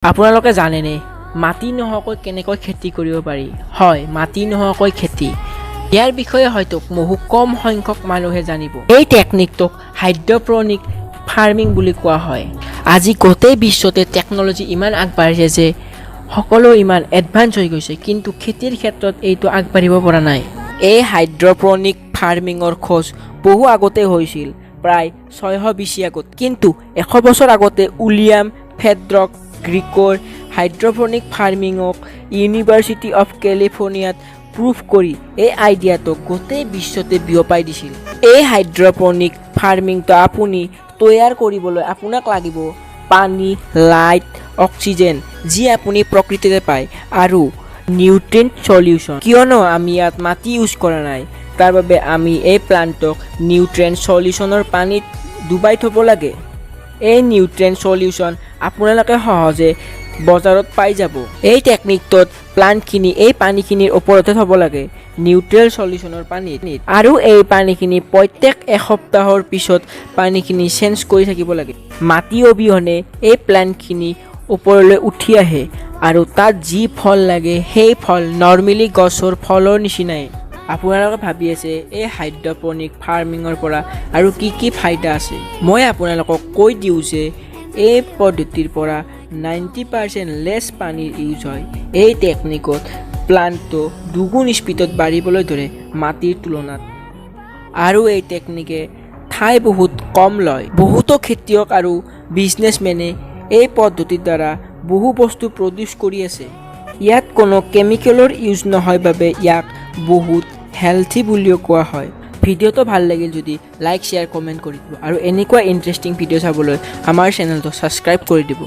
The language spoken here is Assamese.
আপোনালোকে জানেনে মাটি নোহোৱাকৈ কেনেকৈ খেতি কৰিব পাৰি? হয়, মাটি নোহোৱাকৈ খেতি। ইয়াৰ বিষয়ে হয়তো বহু কম সংখ্যক মানুহে জানিব। এই টেকনিকটোক হাইড্ৰপনিক ফাৰ্মিং বুলি কোৱা হয়। আজি গোটেই বিশ্বতে টেকন'লজি ইমান আগবাঢ়িছে যে সকলো ইমান এডভান্স হৈ গৈছে, কিন্তু খেতিৰ ক্ষেত্ৰত এইটো আগবাঢ়িব পৰা নাই। এই হাইড্ৰপনিক ফাৰ্মিঙৰ খোজ বহু আগতে হৈছিল, প্ৰায় 600 BC আগত। কিন্তু 100 বছৰ আগতে উইলিয়াম ফেড্ৰক গ্ৰীকৰ হাইড্ৰপনিক ফাৰ্মিঙক ইউনিভাৰ্চিটি অফ কেলিফৰ্ণিয়াত প্ৰুভ কৰি এই আইডিয়াটোক গোটেই বিশ্বতে বিয়পাই দিছিল। এই হাইড্ৰপনিক ফাৰ্মিংটো আপুনি তৈয়াৰ কৰিবলৈ আপোনাক লাগিব পানী, লাইট, অক্সিজেন যি আপুনি প্ৰকৃতিতে পায়, আৰু নিউট্ৰিয়েণ্ট সলিউশ্যন। কিয়নো আমি ইয়াত মাটি ইউজ কৰা নাই, তাৰ বাবে আমি এই প্লাণ্টক নিউট্ৰিয়েণ্ট সলিউশ্যনৰ পানীত ডুবাই থ'ব লাগে। এই নিউট্ৰিয়েণ্ট সলিউশ্যন আপোনালোকে সহজে বজাৰত পাই যাব। এই টেকনিকটোত প্লাণ্টখিনি এই পানীখিনিৰ ওপৰতে থ'ব লাগে, নিউট্ৰিয়েণ্ট সলিউশ্যনৰ পানীত, আৰু এই পানীখিনি প্ৰত্যেক এসপ্তাহৰ পিছত পানীখিনি চেঞ্জ কৰি থাকিব লাগে। মাটি অবিহনে এই প্লাণ্টখিনি ওপৰলৈ উঠি আহে আৰু তাত যি ফল লাগে সেই ফল নৰ্মেলি গছৰ ফলৰ নিচিনাই। আপোনালোকে ভাবি আছে এই হাইড্ৰপনিক ফাৰ্মিঙৰ পৰা আৰু কি ফাইদা আছে। মই আপোনালোকক কৈ দিওঁ যে এই পদ্ধতিৰ পৰা 90% লেছ পানীৰ ইউজ হয়। এই টেকনিকত প্লাণ্টটো দুগুণ স্পীডত বাঢ়িবলৈ ধৰে মাটিৰ তুলনাত, আৰু এই টেকনিকে ঠাই বহুত কম লয়। বহুতো খেতিয়ক আৰু বিজনেছমেনে এই পদ্ধতিৰ দ্বাৰা বহু বস্তু প্ৰডিউচ কৰি আছে। ইয়াত কোনো কেমিকেলৰ ইউজ নহয় বাবে ইয়াক বহুত হেল্থি বুলিও কোৱা হয়। ভিডিঅ'টো ভাল লাগিল যদি লাইক, শ্বেয়াৰ, কমেণ্ট কৰি দিব, আৰু এনেকুৱা ইণ্টাৰেষ্টিং ভিডিঅ' চাবলৈ আমাৰ চেনেলটো ছাবস্ক্ৰাইব কৰি দিব।